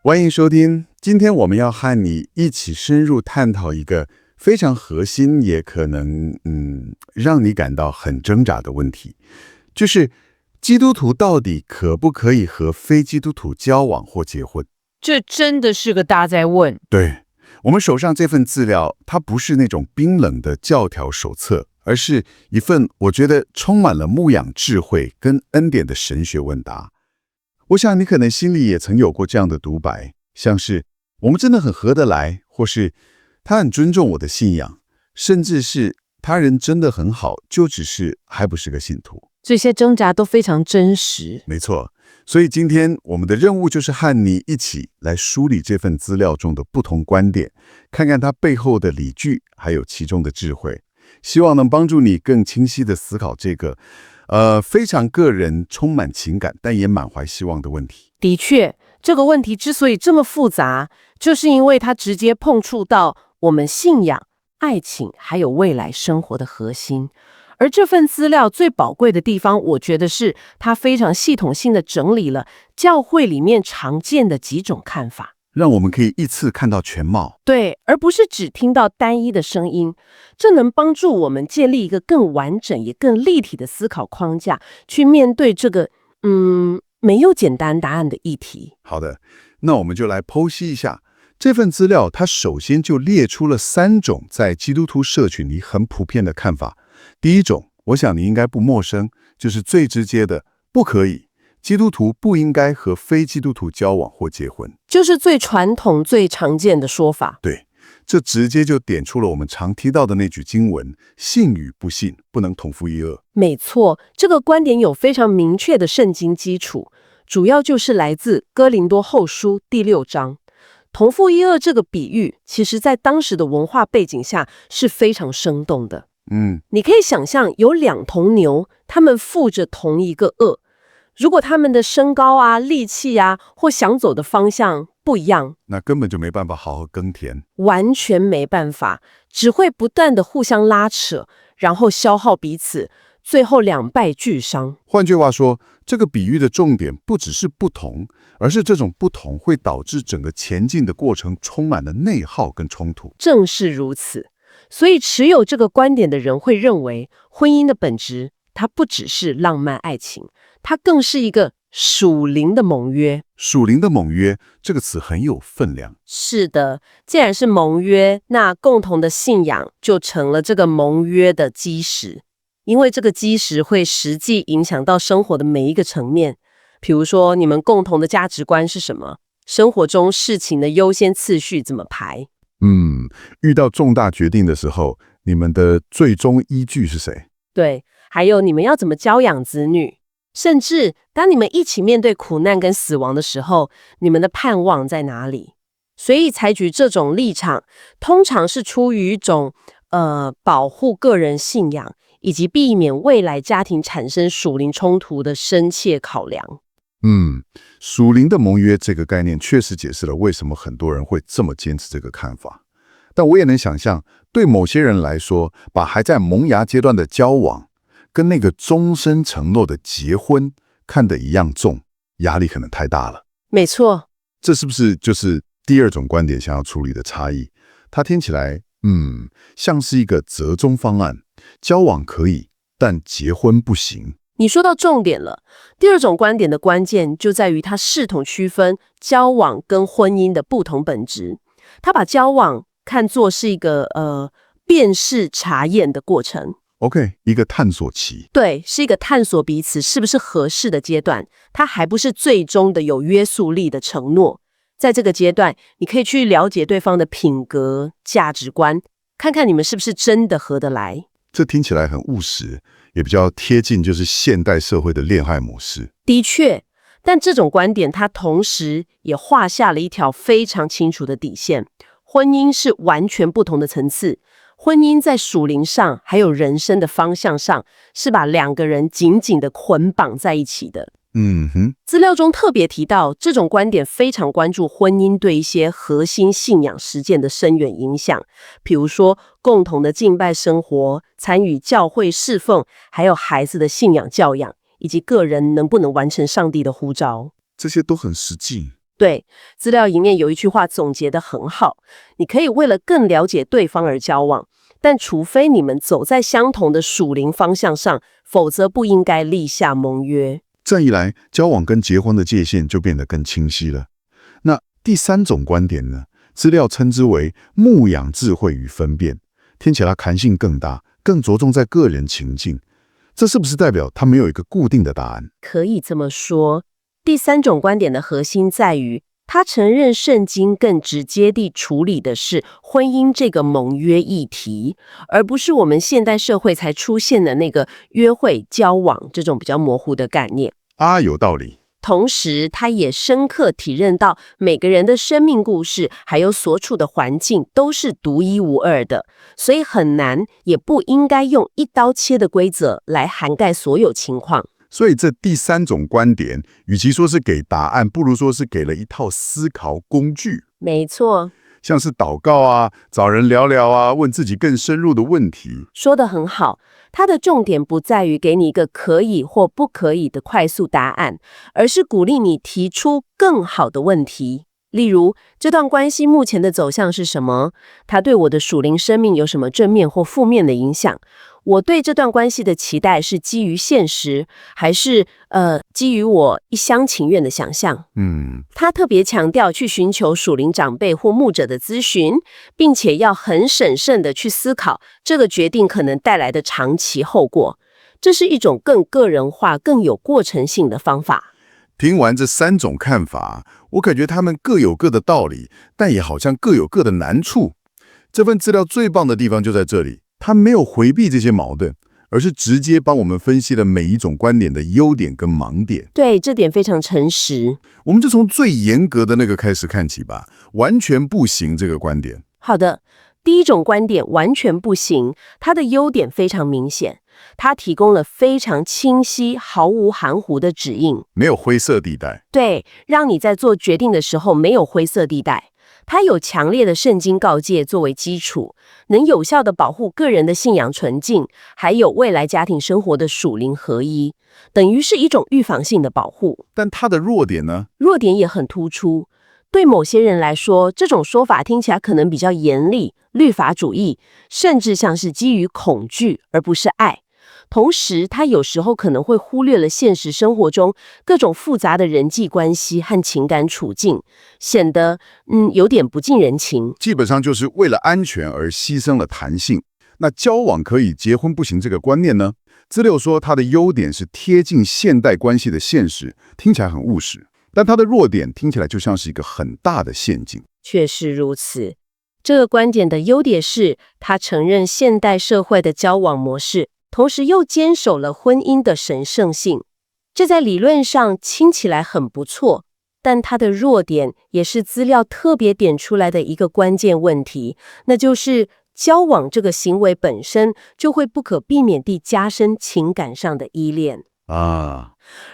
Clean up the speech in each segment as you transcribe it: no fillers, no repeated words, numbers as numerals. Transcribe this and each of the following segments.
歡迎收聽。今天我們要和你一起深入探討一個非常核心，也可能讓你感到很掙扎的問題，就是基督徒到底可不可以和非基督徒交往或結婚？這真的是個大哉問。對，我們手上這份資料，它不是那種冰冷的教條手冊，而是一份我覺得充滿了牧養智慧跟恩典的神學問答。我想你可能心裡也曾有過這樣的獨白，像是我們真的很合得來，或是他很尊重我的信仰，甚至是他人真的很好，就只是還不是個信徒。這些掙扎都非常真實。沒錯，所以今天我們的任務就是和你一起來梳理這份資料中的不同觀點，看看它背後的理據，還有其中的智慧，希望能幫助你更清晰地思考這個非常個人、充滿情感，但也滿懷希望的問題。的確，這個問題之所以這麼複雜，就是因為它直接碰觸到我們信仰、愛情還有未來生活的核心。而這份資料最寶貴的地方，我覺得是它非常系統性的整理了教會裡面常見的幾種看法，讓我們可以一次看到全貌。對，而不是只聽到單一的聲音。這能幫助我們建立一個更完整也更立體的思考框架，去面對這個沒有簡單答案的議題。好的，那我們就來剖析一下這份資料。它首先就列出了3種在基督徒社群裡很普遍的看法。第一種，我想你應該不陌生，就是最直接的，不可以，基督徒不應該和非基督徒交往或結婚，就是最傳統、最常見的說法。對，這直接就點出了我們常提到的那句經文：信與不信不能同負一軛。沒錯，這個觀點有非常明確的聖經基礎，主要就是來自哥林多後書第6章。同負一軛這個比喻，其實在當時的文化背景下是非常生動的。你可以想象有2頭牛，它們負着同一個軛。如果它們的身高啊、力氣啊，或想走的方向不一樣，那根本就沒辦法好好耕田，完全沒辦法，只會不斷的互相拉扯，然後消耗彼此，最後兩敗俱傷。換句話說，這個比喻的重點不只是不同，而是這種不同會導致整個前進的過程充滿了內耗跟衝突。正是如此。所以持有這個觀點的人會認為，婚姻的本質，它不只是浪漫愛情，它更是一個屬靈的盟約。屬靈的盟約這個詞很有分量。是的，既然是盟約，那共同的信仰就成了這個盟約的基石，因為這個基石會實際影響到生活的每一個層面。比如說，你們共同的價值觀是什麼？生活中事情的優先次序怎麼排？遇到重大決定的時候，你們的最終依據是誰？對，還有你們要怎麼教養子女，甚至當你們一起面對苦難跟死亡的時候，你們的盼望在哪裡？所以採取這種立場，通常是出於一種保護個人信仰，以及避免未來家庭產生屬靈衝突的深切考量。屬靈的盟約這個概念確實解釋了為什麼很多人會這麼堅持這個看法。但我也能想象，對某些人來說，把還在萌芽階段的交往跟那個終身承諾的結婚看得一樣重，壓力可能太大了。沒錯，這是不是就是第2種觀點想要處理的差異？它聽起來，像是一個折中方案，交往可以，但結婚不行。你說到重點了。第2種觀點的關鍵就在於它視同區分交往跟婚姻的不同本質。它把交往看作是一個辨識查驗的過程。OK， 一個探索期。對，是一個探索彼此是不是合適的階段。它還不是最終的有約束力的承諾。在這個階段，你可以去了解對方的品格、價值觀，看看你們是不是真的合得來。這聽起來很務實，也比較貼近就是現代社會的戀愛模式。的確，但這種觀點它同時也畫下了一條非常清楚的底線。婚姻是完全不同的層次，婚姻在屬靈上還有人生的方向上，是把2個人緊緊的捆綁在一起的。資料中特別提到，這種觀點非常關注婚姻對一些核心信仰實踐的深遠影響，比如說共同的敬拜生活、參與教會侍奉，還有孩子的信仰教養，以及個人能不能完成上帝的呼召。這些都很實際。對，資料裡面有一句話總結得很好，你可以為了更了解對方而交往，但除非你們走在相同的屬靈方向上，否則不應該立下盟約。這樣一來，交往跟結婚的界限就變得更清晰了。那第三種觀點呢？資料稱之為牧養智慧與分辨，聽起來彈性更大，更着重在個人情境。這是不是代表它沒有一個固定的答案？可以這麼說。第三種觀點的核心在於，他承認聖經更直接地處理的是婚姻這個盟約議題，而不是我們現代社會才出現的那個約會、交往這種比較模糊的概念。有道理。同時，他也深刻體認到每個人的生命故事還有所處的環境都是獨一無二的，所以很難也不應該用一刀切的規則來涵蓋所有情況。所以這第三種觀點，與其說是給答案，不如說是給了一套思考工具。沒錯，像是禱告啊，找人聊聊啊，問自己更深入的問題。說得很好，它的重點不在於給你一個可以或不可以的快速答案，而是鼓勵你提出更好的問題。例如，這段關係目前的走向是什麼？它對我的屬靈生命有什麼正面或負面的影響？我對這段關係的期待是基於現實，還是基於我一廂情願的想象？他特別強調去尋求屬靈長輩或牧者的諮詢，並且要很審慎地去思考這個決定可能帶來的長期後果。這是一種更個人化、更有過程性的方法。聽完這三種看法，我感覺他們各有各的道理，但也好像各有各的難處。這份資料最棒的地方就在這裡。他沒有回避這些矛盾，而是直接幫我們分析了每一種觀點的優點跟盲點。對，這點非常誠實。我們就從最嚴格的那個開始看起吧，完全不行這個觀點。好的，第一種觀點完全不行，它的優點非常明顯，它提供了非常清晰、毫無含糊的指引，沒有灰色地帶。對，讓你在做決定的時候沒有灰色地帶。它有強烈的聖經告誡作為基礎，能有效地保護個人的信仰純淨，還有未來家庭生活的屬靈合一，等於是一種預防性的保護。但它的弱點呢？弱點也很突出。對某些人來說，這種說法聽起來可能比較嚴厲、律法主義，甚至像是基於恐懼而不是愛。同時，他有時候可能會忽略了現實生活中各種複雜的人際關係和情感處境，顯得有點不近人情。基本上就是為了安全而犧牲了彈性。那交往可以，結婚不行這個觀念呢？資料說它的優點是貼近現代關係的現實，聽起來很務實，但它的弱點聽起來就像是一個很大的陷阱。確實如此。這個觀點的優點是，他承認現代社會的交往模式，同時又堅守了婚姻的神聖性，這在理論上聽起來很不錯，但它的弱點也是資料特別點出來的一個關鍵問題，那就是交往這個行為本身就會不可避免地加深情感上的依戀。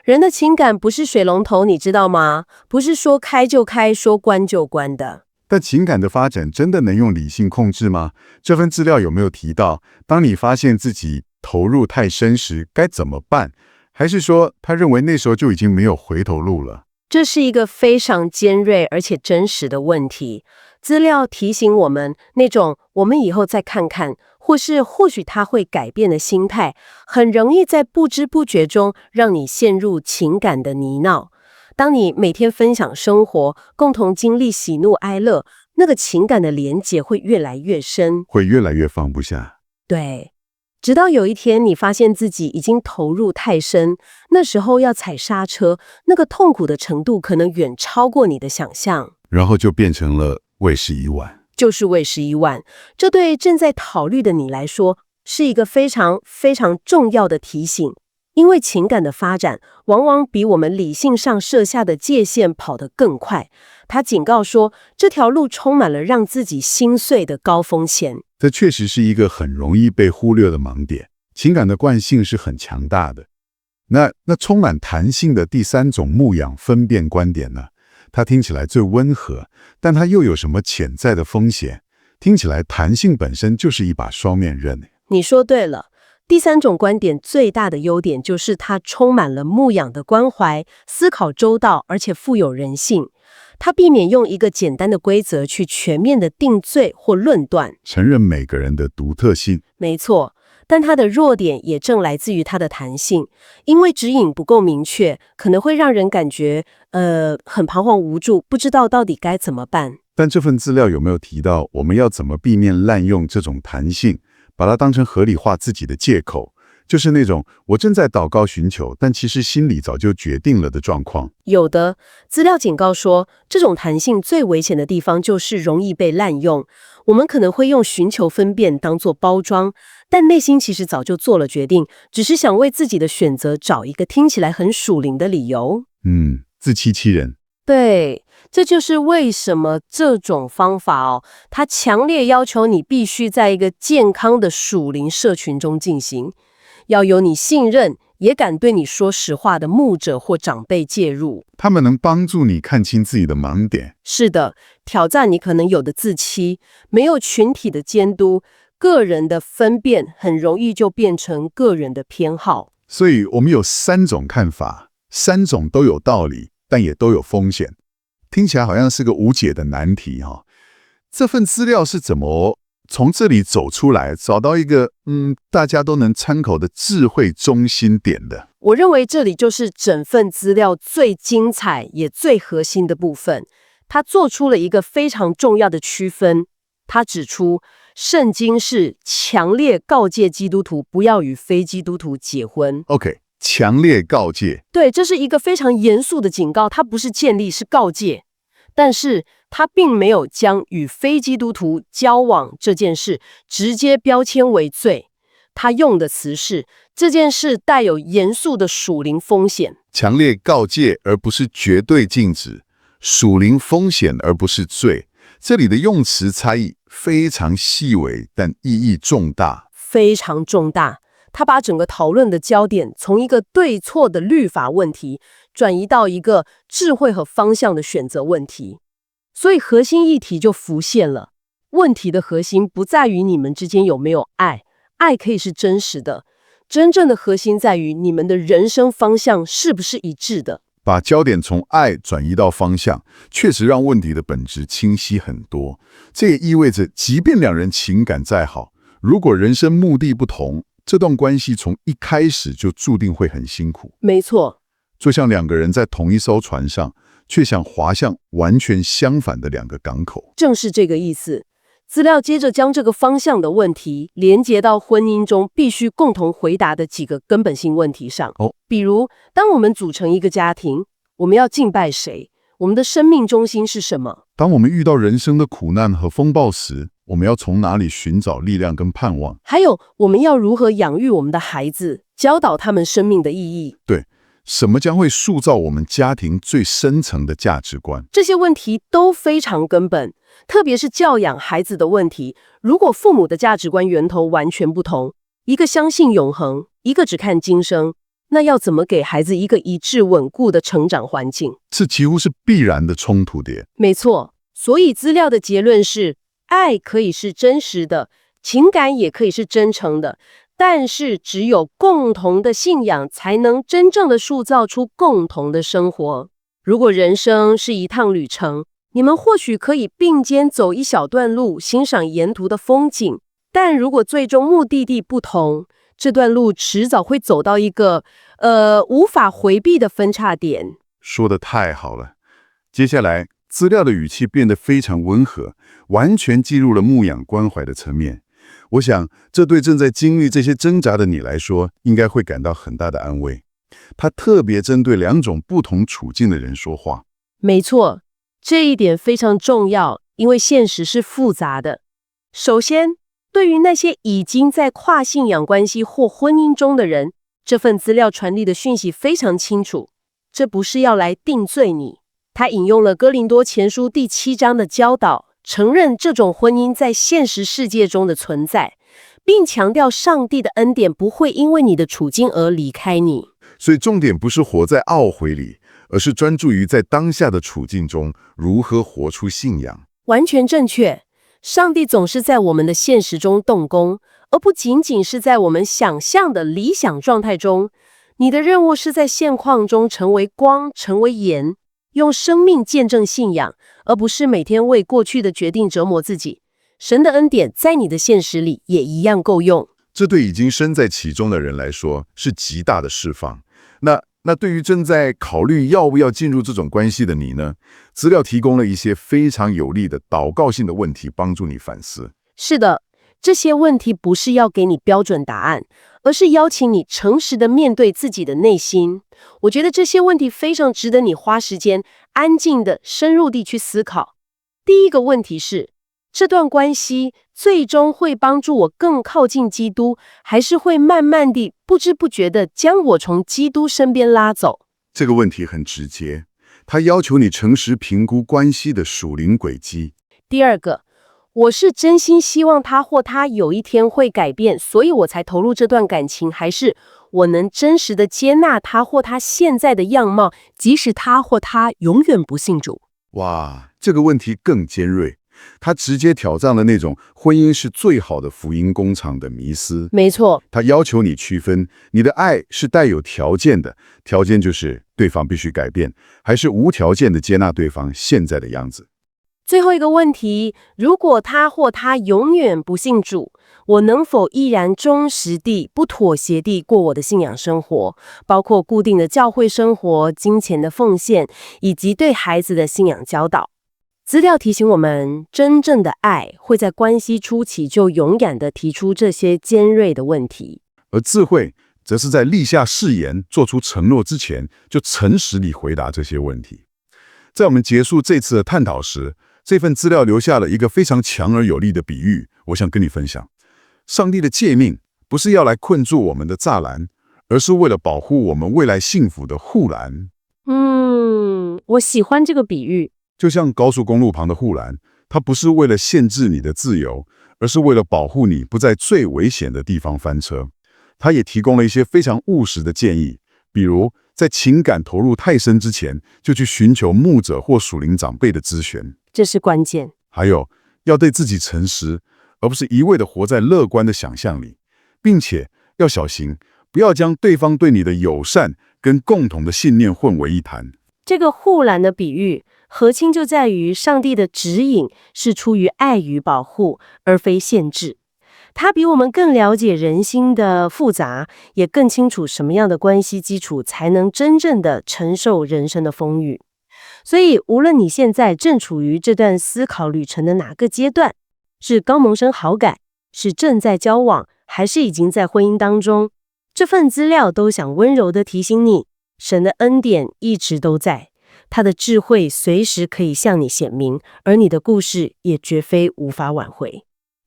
人的情感不是水龍頭，你知道嗎？不是說開就開，說關就關的。但情感的發展真的能用理性控制嗎？這份資料有沒有提到，當你發現自己投入太深時該怎麼辦？還是說他認為那時候就已經沒有回頭路了？這是一個非常尖銳而且真實的問題。資料提醒我們，那種我們以後再看看，或許他會改變的心態，很容易在不知不覺中讓你陷入情感的泥淖。當你每天分享生活，共同經歷喜怒哀樂，那個情感的連結會越來越深，會越來越放不下。對，直到有一天你發現自己已經投入太深，那時候要踩剎車，那個痛苦的程度可能遠超過你的想象，然後就變成了為時已晚。就是為時已晚。這對正在考慮的你來說，是一個非常非常重要的提醒。因為情感的發展往往比我們理性上設下的界限跑得更快。他警告說，這條路充滿了讓自己心碎的高風險。這確實是一個很容易被忽略的盲點。情感的慣性是很強大的。那充滿彈性的第三種牧養分辨觀點呢？它聽起來最溫和，但它又有什麼潛在的風險？聽起來彈性本身就是一把雙面刃。你說對了。第三種觀點最大的優點就是它充滿了牧養的關懷，思考周到，而且富有人性。他避免用一個簡單的規則去全面的定罪或論斷，承認每個人的獨特性。沒錯，但他的弱點也正來自於他的彈性，因為指引不夠明確，可能會讓人感覺很彷徨無助，不知道到底該怎麼辦。但這份資料有沒有提到我們要怎麼避免濫用這種彈性，把它當成合理化自己的借口？就是那種我正在禱告尋求，但其實心裡早就決定了的狀況。有的資料警告說，這種彈性最危險的地方就是容易被濫用。我們可能會用尋求分辨當作包裝，但內心其實早就做了決定，只是想為自己的選擇找一個聽起來很屬靈的理由。自欺欺人。對，這就是為什麼這種方法它強烈要求你必須在一個健康的屬靈社群中進行。要有你信任也敢對你說實話的牧者或長輩介入，他們能幫助你看清自己的盲點。是的，挑戰你可能有的自欺。沒有群體的監督，個人的分辨很容易就變成個人的偏好。所以我們有3種看法，3種都有道理，但也都有風險。聽起來好像是個無解的難題哈。這份資料是怎麼從這裡走出來，找到一個大家都能參考的智慧中心點的？我認為這裡就是整份資料最精彩也最核心的部分。他做出了一個非常重要的區分。他指出，聖經是強烈告誡基督徒不要與非基督徒結婚。OK， 強烈告誡。對，這是一個非常嚴肅的警告，它不是建立，是告誡。但是他並沒有將與非基督徒交往這件事直接標籤為罪，他用的詞是這件事帶有嚴肅的屬靈風險。強烈告誡而不是絕對禁止，屬靈風險而不是罪。這裡的用詞差異非常細微，但意義重大，非常重大。他把整個討論的焦點從一個對錯的律法問題轉移到一個智慧和方向的選擇問題，所以核心議題就浮現了。問題的核心不在於你們之間有沒有愛，愛可以是真實的，真正的核心在於你們的人生方向是不是一致的。把焦點從愛轉移到方向，確實讓問題的本質清晰很多。這也意味着，即便兩人情感再好，如果人生目的不同，這段關係從一開始就注定會很辛苦。沒錯，就像兩個人在同一艘船上，卻想划向完全相反的2個港口。正是這個意思。資料接着將這個方向的問題連接到婚姻中必須共同回答的幾個根本性問題上。比如，當我們組成一個家庭，我們要敬拜誰？我們的生命中心是什麼？當我們遇到人生的苦難和風暴時，我們要從哪裡尋找力量跟盼望？還有，我們要如何養育我們的孩子，教導他們生命的意義？對，什麼將會塑造我們家庭最深層的價值觀？這些問題都非常根本，特別是教養孩子的問題。如果父母的價值觀源頭完全不同，一個相信永恆，一個只看今生，那要怎麼給孩子一個一致穩固的成長環境？這幾乎是必然的衝突點。沒錯，所以資料的結論是，愛可以是真實的，情感也可以是真誠的，但是只有共同的信仰才能真正的塑造出共同的生活。如果人生是一趟旅程，你們或許可以并肩走一小段路，欣賞沿途的風景，但如果最終目的地不同，這段路遲早會走到一個無法回避的分叉點。說得太好了。接下來資料的語氣變得非常溫和，完全進入了牧養關懷的層面。我想，這對正在經歷這些掙扎的你來說，應該會感到很大的安慰。他特別針對2種不同處境的人說話。沒錯，這一點非常重要，因為現實是複雜的。首先，對於那些已經在跨信仰關係或婚姻中的人，這份資料傳遞的訊息非常清楚，這不是要來定罪你。他引用了哥林多前書第7章的教導，承認這種婚姻在現實世界中的存在，並強調上帝的恩典不會因為你的處境而離開你。所以重點不是活在懊悔裡，而是專注於在當下的處境中如何活出信仰。完全正確，上帝總是在我們的現實中動工，而不僅僅是在我們想象的理想狀態中。你的任務是在現況中成為光，成為鹽，用生命見證信仰，而不是每天為過去的決定折磨自己。神的恩典在你的現實裡也一樣夠用。這對已經身在其中的人來說是極大的釋放。那對於正在考慮要不要進入這種關係的你呢？資料提供了一些非常有力的禱告性的問題，幫助你反思。是的，這些問題不是要給你標準答案，而是邀請你誠實地面對自己的內心。我覺得這些問題非常值得你花時間，安靜地、深入地去思考。第一個問題是，這段關係最終會幫助我更靠近基督，還是會慢慢地、不知不覺地將我從基督身邊拉走？這個問題很直接，它要求你誠實評估關係的屬靈軌跡。第二個，我是真心希望他或她有一天會改變，所以我才投入這段感情，還是我能真實地接納他或她現在的樣貌，即使他或她永遠不信主？哇，這個問題更尖銳。他直接挑戰了那種婚姻是最好的福音工廠的迷思。沒錯，他要求你區分你的愛是帶有條件的，條件就是對方必須改變，還是無條件的接納對方現在的樣子。最後一個問題，如果他或她永遠不信主，我能否依然忠實地、不妥協地過我的信仰生活，包括固定的教會生活、金錢的奉獻，以及對孩子的信仰教導？資料提醒我們，真正的愛會在關係初期就勇敢地提出這些尖銳的問題，而智慧則是在立下誓言、做出承諾之前，就誠實地回答這些問題。在我們結束這次的探討時，這份資料留下了一個非常強而有力的比喻，我想跟你分享。上帝的誡命不是要來困住我們的柵欄，而是為了保護我們未來幸福的護欄。我喜歡這個比喻。就像高速公路旁的護欄，它不是為了限制你的自由，而是為了保護你不在最危險的地方翻車。它也提供了一些非常務實的建議，比如在情感投入太深之前，就去尋求牧者或屬靈長輩的諮詢，這是關鍵。還有要對自己誠實，而不是一味地活在樂觀的想象裡，並且要小心，不要將對方對你的友善跟共同的信念混為一談。這個護欄的比喻核心就在於上帝的指引是出於愛與保護，而非限制。他比我們更了解人心的複雜，也更清楚什麼樣的關係基礎才能真正的承受人生的風雨。所以，無論你現在正處於這段思考旅程的哪個階段，是剛萌生好感，是正在交往，還是已經在婚姻當中，這份資料都想溫柔地提醒你，神的恩典一直都在。他的智慧隨時可以向你顯明，而你的故事也絕非無法挽回。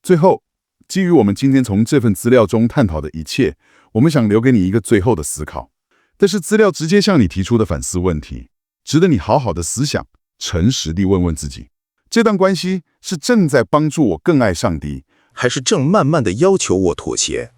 最後，基於我們今天從這份資料中探討的一切，我們想留給你一個最後的思考。這是資料直接向你提出的反思問題，值得你好好的思想，誠實地問問自己：這段關係是正在幫助我更愛上帝，還是正慢慢地要求我妥協？